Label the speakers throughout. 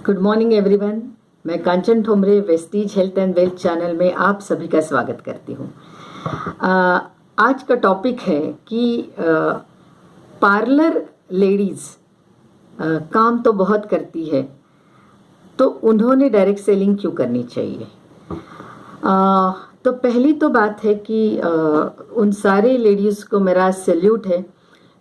Speaker 1: Good morning everyone. मैं Kanchan Thomre Vestige health and wealth channel में आप सभी का स्वागत करती हूँ। आज का टॉपिक है कि पार्लर लेडीज़ काम तो बहुत करती है, तो उन्होंने डायरेक्ट सेलिंग क्यों करनी चाहिए। तो पहली तो बात है कि उन सारे लेडीज़ को मेरा सैल्यूट है,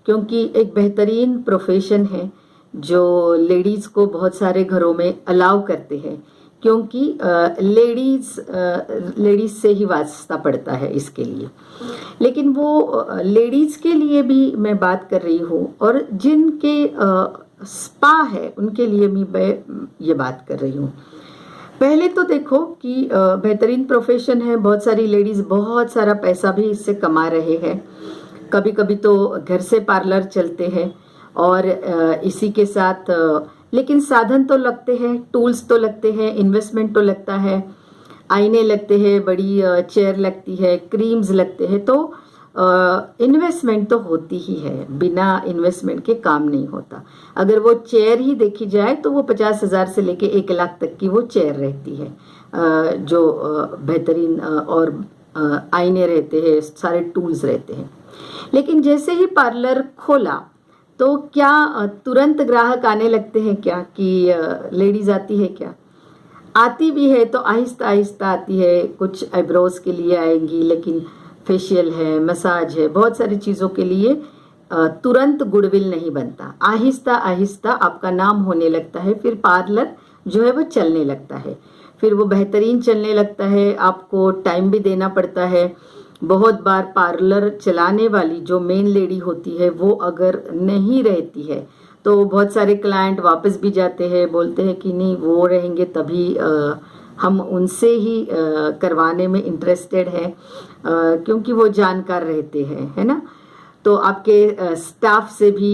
Speaker 1: क्योंकि एक बेहतरीन प्रोफेशन है जो लेडीज़ को बहुत सारे घरों में अलाउ करते हैं, क्योंकि लेडीज़ से ही वास्ता पड़ता है इसके लिए। लेकिन वो लेडीज़ के लिए भी मैं बात कर रही हूँ, और जिनके स्पा है उनके लिए भी मैं ये बात कर रही हूँ। पहले तो देखो कि बेहतरीन प्रोफेशन है, बहुत सारी लेडीज़ बहुत सारा पैसा भी इससे कमा रहे हैं। कभी कभी तो घर से पार्लर चलते हैं, और इसी के साथ लेकिन साधन तो लगते हैं, टूल्स तो लगते हैं, इन्वेस्टमेंट तो लगता है, आईने लगते हैं, बड़ी चेयर लगती है, क्रीम्स लगते हैं, तो इन्वेस्टमेंट तो होती ही है। बिना इन्वेस्टमेंट के काम नहीं होता। अगर वो चेयर ही देखी जाए तो वो 50,000 से लेके 1 लाख तक की वो चेयर रहती है, जो बेहतरीन और आईने रहते हैं, सारे टूल्स रहते हैं। लेकिन जैसे ही पार्लर खोला तो क्या तुरंत ग्राहक आने लगते हैं क्या, कि लेडीज़ आती है क्या? आती भी है तो आहिस्ता आहिस्ता आती है। कुछ आईब्रोज के लिए आएंगी, लेकिन फेशियल है, मसाज है, बहुत सारी चीज़ों के लिए तुरंत गुडविल नहीं बनता। आहिस्ता आहिस्ता आपका नाम होने लगता है, फिर पार्लर जो है वो चलने लगता है, फिर वो बेहतरीन चलने लगता है। आपको टाइम भी देना पड़ता है। बहुत बार पार्लर चलाने वाली जो मेन लेडी होती है वो अगर नहीं रहती है तो बहुत सारे क्लाइंट वापस भी जाते हैं, बोलते हैं कि नहीं वो रहेंगे तभी हम उनसे ही करवाने में इंटरेस्टेड हैं, क्योंकि वो जानकार रहते हैं, है ना। तो आपके स्टाफ से भी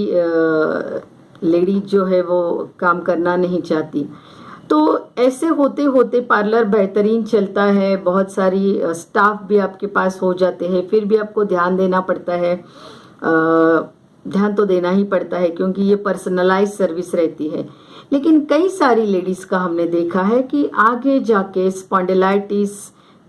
Speaker 1: लेडी जो है वो काम करना नहीं चाहती। तो ऐसे होते होते पार्लर बेहतरीन चलता है, बहुत सारी स्टाफ भी आपके पास हो जाते हैं, फिर भी आपको ध्यान देना पड़ता है। ध्यान तो देना ही पड़ता है, क्योंकि ये पर्सनलाइज सर्विस रहती है। लेकिन कई सारी लेडीज़ का हमने देखा है कि आगे जाके स्पॉन्डिलाइटिस,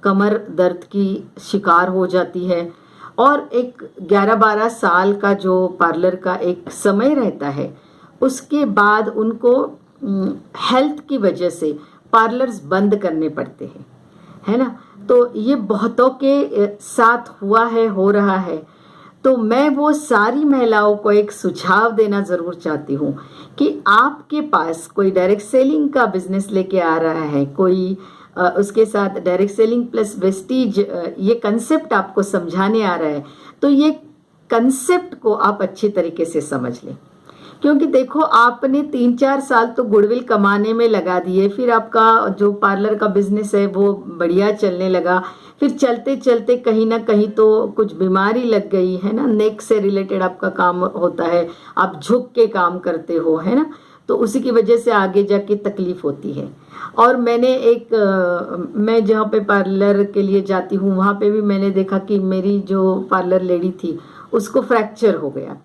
Speaker 1: कमर दर्द की शिकार हो जाती है, और एक 11-12 साल का जो पार्लर का एक समय रहता है, उसके बाद उनको हेल्थ की वजह से पार्लर्स बंद करने पड़ते हैं, है ना। तो ये बहुतों के साथ हुआ है, हो रहा है। तो मैं वो सारी महिलाओं को एक सुझाव देना ज़रूर चाहती हूँ कि आपके पास कोई डायरेक्ट सेलिंग का बिजनेस लेके आ रहा है, कोई उसके साथ डायरेक्ट सेलिंग प्लस वेस्टीज ये कंसेप्ट आपको समझाने आ रहा है, तो ये कंसेप्ट को आप अच्छी तरीके से समझ लें। क्योंकि देखो, आपने 3-4 साल तो गुडविल कमाने में लगा दिए, फिर आपका जो पार्लर का बिजनेस है वो बढ़िया चलने लगा, फिर चलते चलते कहीं ना कहीं तो कुछ बीमारी लग गई, है ना। नेक से रिलेटेड आपका काम होता है, आप झुक के काम करते हो, है ना, तो उसी की वजह से आगे जाके तकलीफ होती है। और मैंने मैं जहाँ पे पार्लर के लिए जाती हूँ वहाँ पे भी मैंने देखा कि मेरी जो पार्लर लेडी थी उसको फ्रैक्चर हो गया।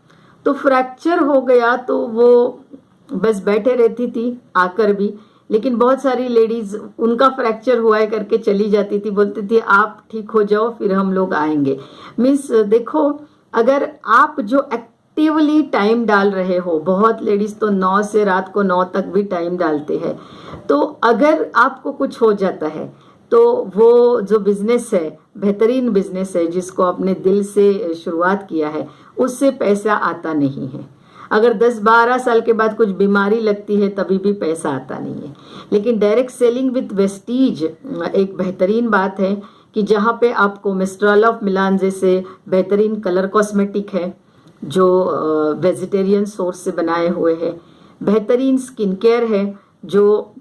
Speaker 1: तो फ्रैक्चर हो गया तो वो बस बैठे रहती थी आकर भी, लेकिन बहुत सारी लेडीज उनका फ्रैक्चर हुआ है करके चली जाती थी, बोलती थी आप ठीक हो जाओ फिर हम लोग आएंगे। मीन्स देखो, अगर आप जो एक्टिवली टाइम डाल रहे हो, बहुत लेडीज तो 9 से रात को 9 तक भी टाइम डालते हैं, तो अगर आपको कुछ हो जाता है तो वो जो बिजनेस है, बेहतरीन बिजनेस है जिसको आपने दिल से शुरुआत किया है, उससे पैसा आता नहीं है। अगर 10-12 साल के बाद कुछ बीमारी लगती है तभी भी पैसा आता नहीं है। लेकिन डायरेक्ट सेलिंग विद वेस्टीज एक बेहतरीन बात है कि जहाँ पे आपको मिस्ट्रल ऑफ मिलान जैसे बेहतरीन कलर कॉस्मेटिक है जो वेजिटेरियन सोर्स से बनाए हुए हैं, बेहतरीन स्किन केयर है जो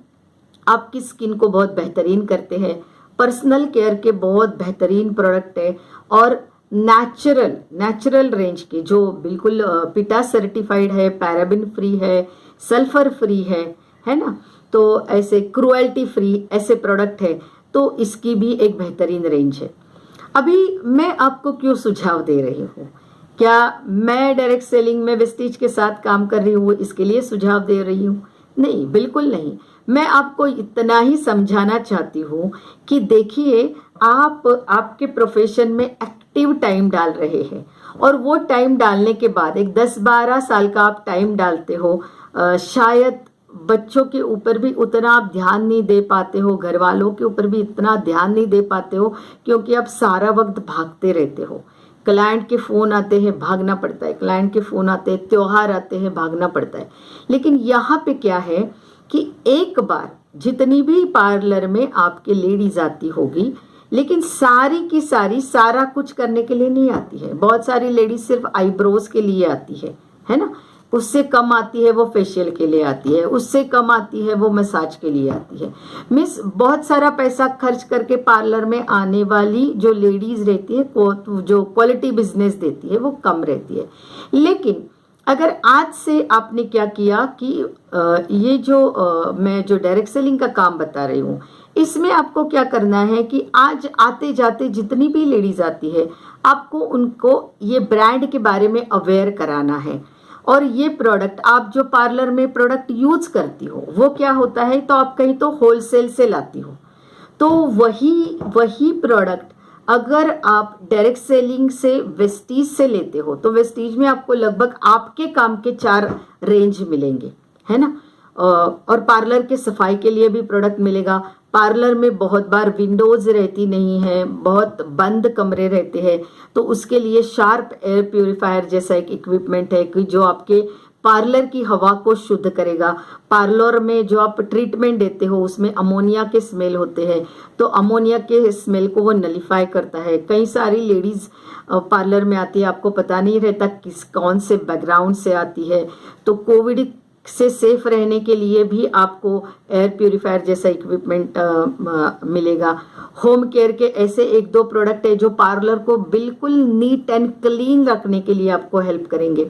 Speaker 1: आपकी स्किन को बहुत बेहतरीन करते हैं, पर्सनल केयर के बहुत बेहतरीन प्रोडक्ट है, और नेचुरल रेंज के जो बिल्कुल पिटा सर्टिफाइड है, पैराबिन फ्री है, सल्फर फ्री है ना, तो ऐसे क्रुएल्टी फ्री ऐसे प्रोडक्ट है, तो इसकी भी एक बेहतरीन रेंज है। अभी मैं आपको क्यों सुझाव दे रही हूँ, क्या मैं डायरेक्ट सेलिंग में वेस्टीज के साथ काम कर रही हूँ इसके लिए सुझाव दे रही हूँ? नहीं, बिल्कुल नहीं। मैं आपको इतना ही समझाना चाहती हूँ कि देखिए, आप आपके प्रोफेशन में एक्टिव टाइम डाल रहे हैं, और वो टाइम डालने के बाद एक 10-12 साल का आप टाइम डालते हो, शायद बच्चों के ऊपर भी उतना आप ध्यान नहीं दे पाते हो, घर वालों के ऊपर भी इतना ध्यान नहीं दे पाते हो, क्योंकि आप सारा वक्त भागते रहते हो। क्लाइंट के फ़ोन आते हैं, भागना पड़ता है, क्लाइंट के फ़ोन आते हैं, त्योहार आते हैं, भागना पड़ता है। लेकिन यहाँ पे क्या है कि एक बार जितनी भी पार्लर में आपके लेडीज आती होगी, लेकिन सारी की सारी सारा कुछ करने के लिए नहीं आती है। बहुत सारी लेडीज सिर्फ आईब्रोज के लिए आती है ना। उससे कम आती है वो फेशियल के लिए आती है, उससे कम आती है वो मसाज के लिए आती है। मिस, बहुत सारा पैसा खर्च करके पार्लर में आने वाली जो लेडीज रहती है, जो क्वालिटी बिजनेस देती है, वो कम रहती है। लेकिन अगर आज से आपने क्या किया कि ये जो मैं जो डायरेक्ट सेलिंग का काम बता रही हूँ, इसमें आपको क्या करना है कि आज आते जाते जितनी भी लेडीज आती है, आपको उनको ये ब्रांड के बारे में अवेयर कराना है। और ये प्रोडक्ट, आप जो पार्लर में प्रोडक्ट यूज करती हो वो क्या होता है, तो आप कहीं तो होलसेल से लाती हो, तो वही प्रोडक्ट अगर आप डायरेक्ट सेलिंग से वेस्टीज से लेते हो, तो वेस्टीज में आपको लगभग आपके काम के 4 रेंज मिलेंगे, है ना। और पार्लर के सफाई के लिए भी प्रोडक्ट मिलेगा। पार्लर में बहुत बार विंडोज रहती नहीं है, बहुत बंद कमरे रहते हैं, तो उसके लिए शार्प एयर प्यूरिफायर जैसा एक इक्विपमेंट है कि जो आपके पार्लर की हवा को शुद्ध करेगा। पार्लर में जो आप ट्रीटमेंट देते हो उसमें अमोनिया के स्मेल होते हैं, तो अमोनिया के स्मेल को वो नलीफाई करता है। कई सारी लेडीज पार्लर में आती है, आपको पता नहीं रहता कौन से बैकग्राउंड से आती है, तो कोविड से सेफ रहने के लिए भी आपको एयर प्यूरिफायर जैसा इक्विपमेंट मिलेगा। होम केयर के ऐसे 1-2 प्रोडक्ट है जो पार्लर को बिल्कुल नीट एंड क्लीन रखने के लिए आपको हेल्प करेंगे,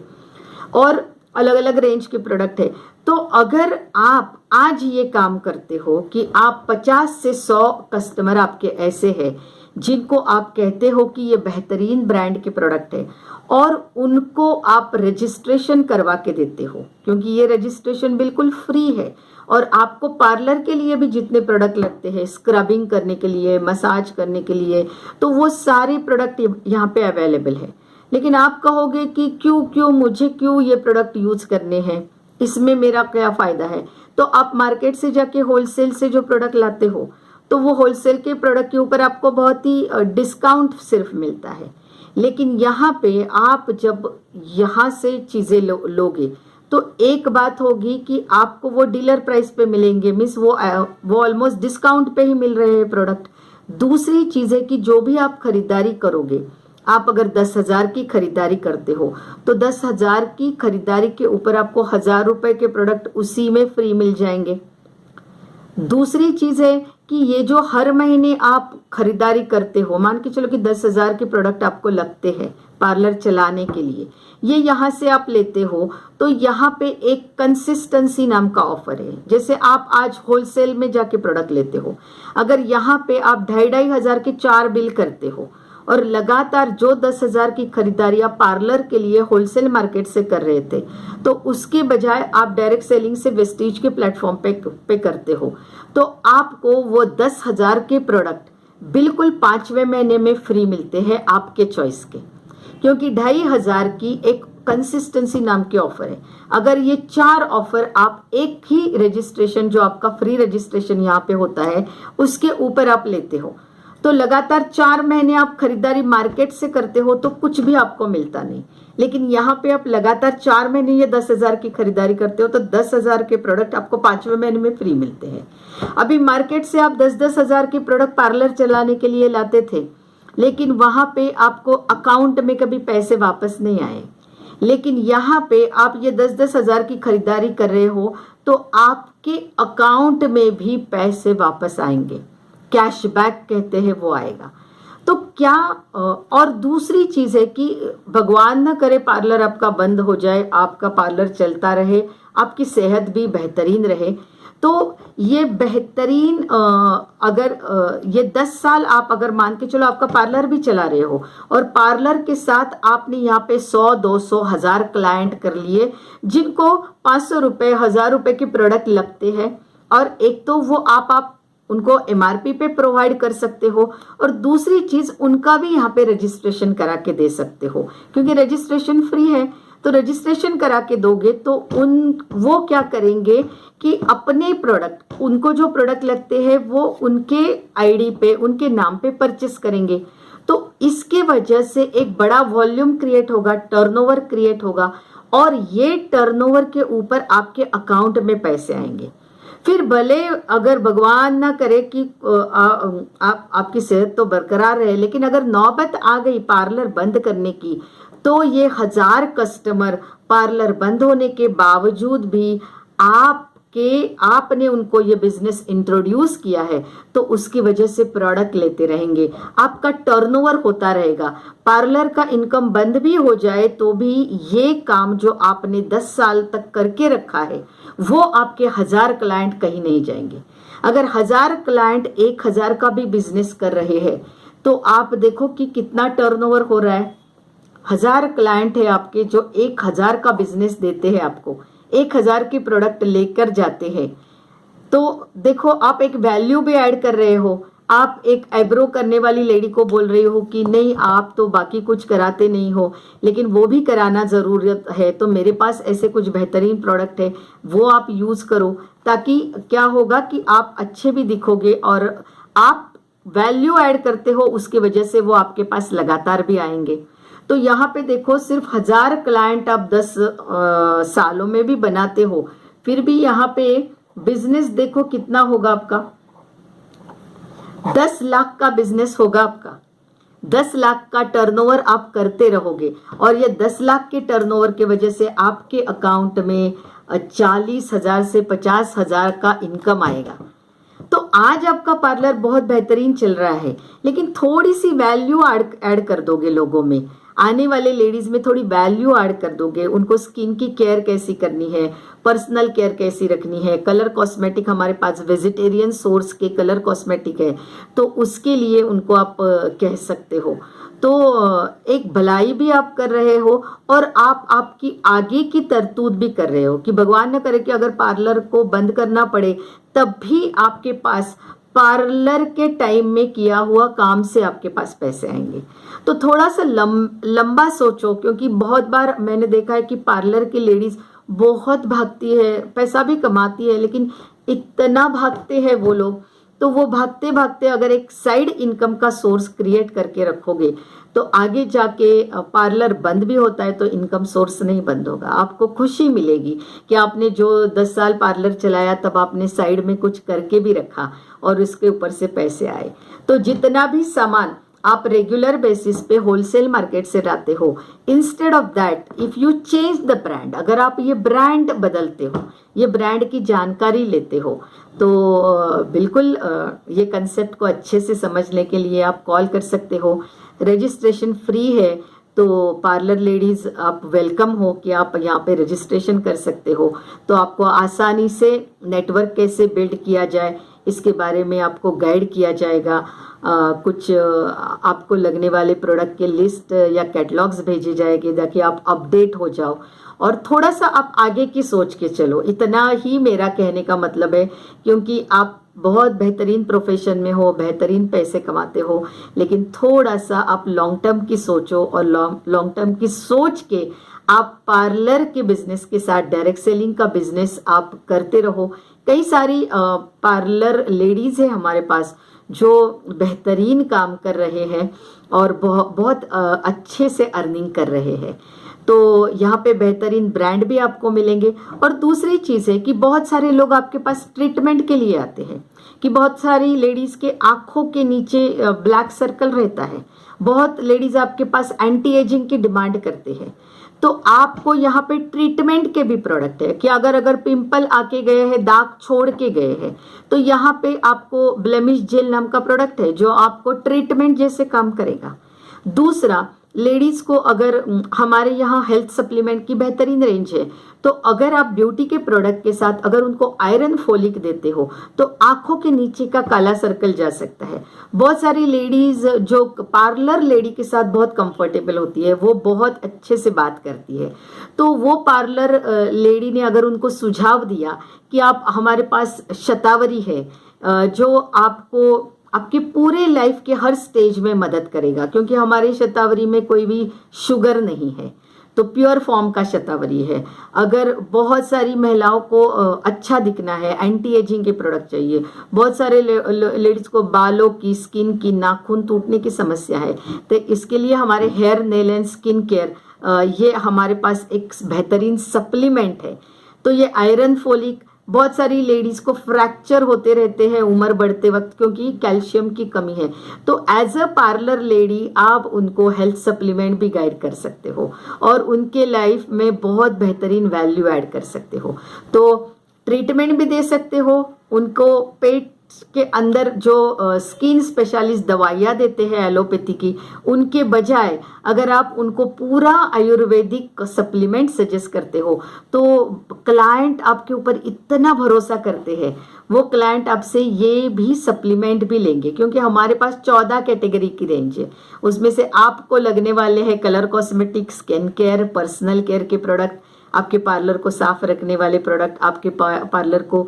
Speaker 1: और अलग अलग रेंज के प्रोडक्ट है। तो अगर आप आज ये काम करते हो कि आप 50 से 100 कस्टमर आपके ऐसे हैं जिनको आप कहते हो कि ये बेहतरीन ब्रांड के प्रोडक्ट है, और उनको आप रजिस्ट्रेशन करवा के देते हो, क्योंकि ये रजिस्ट्रेशन बिल्कुल फ्री है, और आपको पार्लर के लिए भी जितने प्रोडक्ट लगते हैं, स्क्रबिंग करने के लिए, मसाज करने के लिए, तो वो सारे प्रोडक्ट यहाँ पे अवेलेबल है। लेकिन आप कहोगे कि मुझे क्यों ये प्रोडक्ट यूज करने हैं, इसमें मेरा क्या फायदा है। तो आप मार्केट से जाके होलसेल से जो प्रोडक्ट लाते हो, तो वो होलसेल के प्रोडक्ट के ऊपर आपको बहुत ही डिस्काउंट सिर्फ मिलता है। लेकिन यहाँ पे आप जब यहाँ से चीजें लोगे, तो एक बात होगी कि आपको वो डीलर प्राइस पे मिलेंगे, मिस वो ऑलमोस्ट डिस्काउंट पे ही मिल रहे हैं प्रोडक्ट। दूसरी चीज है कि जो भी आप खरीदारी करोगे, आप अगर 10,000 की खरीदारी करते हो, तो 10,000 की खरीदारी के ऊपर आपको 1,000 रुपए के प्रोडक्ट उसी में फ्री मिल जाएंगे। दूसरी चीज है कि ये जो हर महीने आप खरीदारी करते हो, मान के चलो कि 10,000 के प्रोडक्ट आपको लगते हैं पार्लर चलाने के लिए, ये यहाँ से आप लेते हो, तो यहाँ पे एक कंसिस्टेंसी नाम का ऑफर है। जैसे आप आज होलसेल में जाके प्रोडक्ट लेते हो, अगर यहाँ पे आप 2,500 के 4 बिल करते हो, और लगातार जो 10,000 की खरीदारी आप पार्लर के लिए होलसेल मार्केट से कर रहे थे, तो उसके बजाय आप डायरेक्ट सेलिंग से वेस्टीज के प्लेटफॉर्म पे करते हो, तो आपको वो 10,000 के प्रोडक्ट बिल्कुल 5वें महीने में फ्री मिलते हैं आपके चॉइस के, क्योंकि 2,500 की एक कंसिस्टेंसी नाम की ऑफर है। अगर ये 4 ऑफर आप एक ही रजिस्ट्रेशन, जो आपका फ्री रजिस्ट्रेशन यहाँ पे होता है, उसके ऊपर आप लेते हो, तो लगातार 4 महीने आप खरीदारी मार्केट से करते हो तो कुछ भी आपको मिलता नहीं। लेकिन यहाँ पे आप लगातार 4 महीने ये 10,000 की खरीदारी करते हो, तो 10,000 के प्रोडक्ट आपको 5वें महीने में फ्री मिलते हैं। अभी मार्केट से आप 10,000 के प्रोडक्ट पार्लर चलाने के लिए लाते थे, लेकिन वहां पे आपको अकाउंट में कभी पैसे वापस नहीं आए। लेकिन यहाँ पे आप ये 10,000 की खरीदारी कर रहे हो, तो आपके अकाउंट में भी पैसे वापस आएंगे, कैशबैक कहते हैं वो आएगा। तो क्या और दूसरी चीज है कि भगवान न करे पार्लर आपका बंद हो जाए, आपका पार्लर चलता रहे, आपकी सेहत भी बेहतरीन रहे, तो ये बेहतरीन अगर ये 10 साल आप अगर मान के चलो आपका पार्लर भी चला रहे हो, और पार्लर के साथ आपने यहाँ पे 100, 200, 1,000 क्लाइंट कर लिए, जिनको 500 रुपए, 1,000 रुपए के प्रोडक्ट लगते हैं, और एक तो वो आप उनको एमआरपी पे प्रोवाइड कर सकते हो, और दूसरी चीज उनका भी यहाँ पे रजिस्ट्रेशन करा के दे सकते हो, क्योंकि रजिस्ट्रेशन फ्री है। तो रजिस्ट्रेशन करा के दोगे तो वो क्या करेंगे कि अपने प्रोडक्ट, उनको जो प्रोडक्ट लगते हैं वो उनके आईडी पे, उनके नाम पे परचेस करेंगे। तो इसके वजह से एक बड़ा वॉल्यूम क्रिएट होगा, टर्नओवर क्रिएट होगा, और ये टर्नओवर के ऊपर आपके अकाउंट में पैसे आएंगे। फिर भले अगर भगवान ना करे कि आपकी सेहत तो बरकरार रहे, लेकिन अगर नौबत आ गई पार्लर बंद करने की, तो ये 1000 कस्टमर पार्लर बंद होने के बावजूद भी आपने उनको ये बिजनेस इंट्रोड्यूस किया है, तो उसकी वजह से प्रोडक्ट लेते रहेंगे, आपका टर्नओवर होता रहेगा। पार्लर का इनकम बंद भी हो जाए तो भी ये काम जो आपने 10 साल तक करके रखा है, वो आपके 1000 क्लाइंट कहीं नहीं जाएंगे। अगर 1000 क्लाइंट 1000 का भी बिजनेस कर रहे हैं, तो आप देखो कि कितना टर्नओवर हो रहा है। 1000 क्लाइंट है आपके जो 1000 का बिजनेस देते हैं, आपको 1000 की प्रोडक्ट लेकर जाते हैं। तो देखो आप एक वैल्यू भी ऐड कर रहे हो। आप एक आईब्रो करने वाली लेडी को बोल रही हो कि नहीं आप तो बाकी कुछ कराते नहीं हो, लेकिन वो भी कराना जरूरत है, तो मेरे पास ऐसे कुछ बेहतरीन प्रोडक्ट है, वो आप यूज करो, ताकि क्या होगा कि आप अच्छे भी दिखोगे और आप वैल्यू ऐड करते हो, उसकी वजह से वो आपके पास लगातार भी आएंगे। तो यहाँ पे देखो सिर्फ 1000 क्लाइंट आप 10 सालों में भी बनाते हो, फिर भी यहाँ पे बिजनेस देखो कितना होगा आपका, 10 लाख का बिजनेस होगा आपका। 10 लाख का टर्नओवर आप करते रहोगे, और ये 10 लाख के टर्नओवर के वजह से आपके अकाउंट में 40,000 से 50,000 का इनकम आएगा। तो आज आपका पार्लर बहुत बेहतरीन चल रहा है, लेकिन थोड़ी सी वैल्यू ऐड कर दोगे लोगों में, आने वाले लेडीज में थोड़ी वैल्यू ऐड कर दोगे, उनको स्किन की केयर कैसी करनी है, पर्सनल केयर कैसी रखनी है, कलर कॉस्मेटिक हमारे पास वेजिटेरियन सोर्स के कलर कॉस्मेटिक है, तो उसके लिए उनको आप कह सकते हो। तो एक भलाई भी आप कर रहे हो, और आपकी आगे की तरतूद भी कर रहे हो कि भगवान न करे कि अगर पार्लर को बंद करना पड़े, तब भी आपके पास पार्लर के टाइम में किया हुआ काम से आपके पास पैसे आएंगे। तो थोड़ा सा लंबा सोचो, क्योंकि बहुत बार मैंने देखा है कि पार्लर की लेडीज बहुत भागती है, पैसा भी कमाती है, लेकिन इतना भागते हैं वो लोग, तो वो भागते भागते अगर एक साइड इनकम का सोर्स क्रिएट करके रखोगे, तो आगे जाके पार्लर बंद भी होता है तो इनकम सोर्स नहीं बंद होगा। आपको खुशी मिलेगी कि आपने जो 10 साल पार्लर चलाया, तब आपने साइड में कुछ करके भी रखा और इसके ऊपर से पैसे आए। तो जितना भी सामान आप रेगुलर बेसिस पे होलसेल मार्केट से लाते हो, instead of that if you change the brand, अगर आप ये ब्रांड बदलते हो, ये ब्रांड की जानकारी लेते हो, तो बिल्कुल ये कंसेप्ट को अच्छे से समझने के लिए आप कॉल कर सकते हो। रजिस्ट्रेशन फ्री है, तो पार्लर लेडीज आप वेलकम हो कि आप यहाँ पे रजिस्ट्रेशन कर सकते हो। तो आपको आसानी से नेटवर्क कैसे बिल्ड किया जाए, इसके बारे में आपको गाइड किया जाएगा। कुछ आपको लगने वाले प्रोडक्ट के लिस्ट या कैटलॉग्स भेजे जाएंगे ताकि आप अपडेट हो जाओ, और थोड़ा सा आप आगे की सोच के चलो। इतना ही मेरा कहने का मतलब है, क्योंकि आप बहुत बेहतरीन प्रोफेशन में हो, बेहतरीन पैसे कमाते हो, लेकिन थोड़ा सा आप लॉन्ग टर्म की सोचो, और लॉन्ग टर्म की सोच के आप पार्लर के बिजनेस के साथ डायरेक्ट सेलिंग का बिजनेस आप करते रहो। कई सारी पार्लर लेडीज है हमारे पास जो बेहतरीन काम कर रहे हैं और बहुत अच्छे से अर्निंग कर रहे हैं। तो यहाँ पे बेहतरीन ब्रांड भी आपको मिलेंगे। और दूसरी चीज़ है कि बहुत सारे लोग आपके पास ट्रीटमेंट के लिए आते हैं, कि बहुत सारी लेडीज़ के आँखों के नीचे ब्लैक सर्कल रहता है, बहुत लेडीज़ आपके पास एंटी एजिंग की डिमांड करते हैं। तो आपको यहाँ पे ट्रीटमेंट के भी प्रोडक्ट है कि अगर पिंपल आके गए हैं, दाग छोड़ के गए हैं, तो यहाँ पे आपको ब्लेमिश जेल नाम का प्रोडक्ट है जो आपको ट्रीटमेंट जैसे काम करेगा। दूसरा, लेडीज़ को अगर हमारे यहाँ हेल्थ सप्लीमेंट की बेहतरीन रेंज है, तो अगर आप ब्यूटी के प्रोडक्ट के साथ अगर उनको आयरन फोलिक देते हो तो आंखों के नीचे का काला सर्कल जा सकता है। बहुत सारी लेडीज जो पार्लर लेडी के साथ बहुत कंफर्टेबल होती है, वो बहुत अच्छे से बात करती है, तो वो पार्लर लेडी ने अगर उनको सुझाव दिया कि आप हमारे पास शतावरी है जो आपको आपके पूरे लाइफ के हर स्टेज में मदद करेगा, क्योंकि हमारे शतावरी में कोई भी शुगर नहीं है, तो प्योर फॉर्म का शतावरी है। अगर बहुत सारी महिलाओं को अच्छा दिखना है, एंटी एजिंग के प्रोडक्ट चाहिए, बहुत सारे लेडीज को बालों की, स्किन की, नाखून टूटने की समस्या है, तो इसके लिए हमारे hair nail and skin care ये हमारे पास एक बेहतरीन सप्लीमेंट है। तो ये आयरन फोलिक, बहुत सारी लेडीज को फ्रैक्चर होते रहते हैं उम्र बढ़ते वक्त क्योंकि कैल्शियम की कमी है, तो एज अ पार्लर लेडी आप उनको हेल्थ सप्लीमेंट भी गाइड कर सकते हो और उनके लाइफ में बहुत बेहतरीन वैल्यू ऐड कर सकते हो। तो ट्रीटमेंट भी दे सकते हो, उनको पेट के अंदर जो स्किन स्पेशलिस्ट दवाइयाँ देते हैं एलोपैथी की, उनके बजाय अगर आप उनको पूरा आयुर्वेदिक सप्लीमेंट सजेस्ट करते हो तो क्लाइंट आपके ऊपर इतना भरोसा करते हैं, वो क्लाइंट आपसे ये भी सप्लीमेंट भी लेंगे, क्योंकि हमारे पास 14 कैटेगरी की रेंज है। उसमें से आपको लगने वाले हैं colour cosmetic, skin care, personal care के प्रोडक्ट, आपके पार्लर को साफ रखने वाले प्रोडक्ट, आपके पार्लर को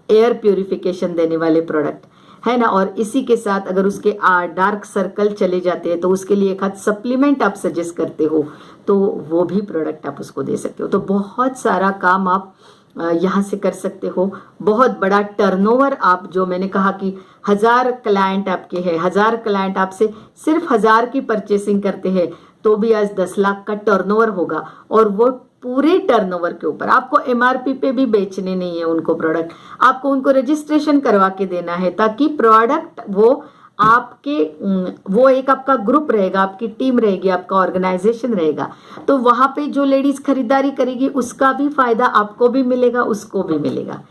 Speaker 1: एयर प्यूरिफिकेशन देने वाले प्रोडक्ट, है ना। और इसी के साथ अगर उसके डार्क सर्कल चले जाते हैं तो उसके लिए एक हाथ सप्लीमेंट आप सजेस्ट करते हो तो वो भी प्रोडक्ट आप उसको दे सकते हो। तो बहुत सारा काम आप यहाँ से कर सकते हो। बहुत बड़ा टर्नओवर, आप जो मैंने कहा कि 1000 क्लाइंट आपके हैं, 1000 क्लाइंट आपसे सिर्फ 1000 की परचेसिंग करते हैं तो भी आज 10 लाख का टर्नओवर होगा, और वो पूरे टर्नओवर के ऊपर आपको एमआरपी पे भी बेचने नहीं है उनको प्रोडक्ट, आपको उनको रजिस्ट्रेशन करवा के देना है ताकि प्रोडक्ट वो आपके वो एक आपका ग्रुप रहेगा, आपकी टीम रहेगी, आपका ऑर्गेनाइजेशन रहेगा, तो वहां पे जो लेडीज खरीदारी करेगी उसका भी फायदा आपको भी मिलेगा, उसको भी मिलेगा।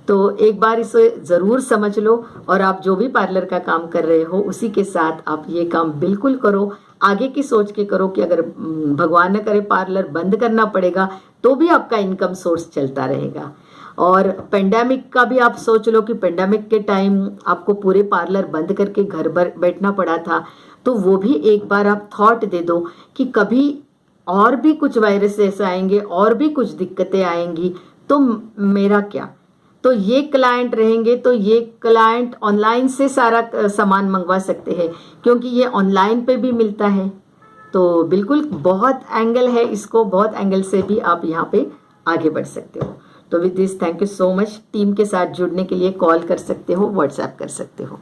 Speaker 1: तो एक बार इसे जरूर समझ लो और आप जो भी पार्लर का काम कर रहे हो उसी के साथ आप ये काम बिल्कुल करो। आगे की सोच के करो कि अगर भगवान न करे पार्लर बंद करना पड़ेगा तो भी आपका इनकम सोर्स चलता रहेगा। और पेंडेमिक का भी आप सोच लो कि पेंडेमिक के टाइम आपको पूरे पार्लर बंद करके घर बैठना पड़ा था, तो वो भी एक बार आप थॉट दे दो कि कभी और भी कुछ वायरस ऐसे आएंगे और भी कुछ दिक्कतें आएंगी तो मेरा क्या। तो ये क्लाइंट रहेंगे तो ये क्लाइंट ऑनलाइन से सारा सामान मंगवा सकते हैं क्योंकि ये ऑनलाइन पे भी मिलता है। तो बिल्कुल बहुत एंगल है इसको, बहुत एंगल से भी आप यहाँ पे आगे बढ़ सकते हो। तो with this thank you so much. Team के साथ जुड़ने के लिए कॉल कर सकते हो, व्हाट्सएप कर सकते हो।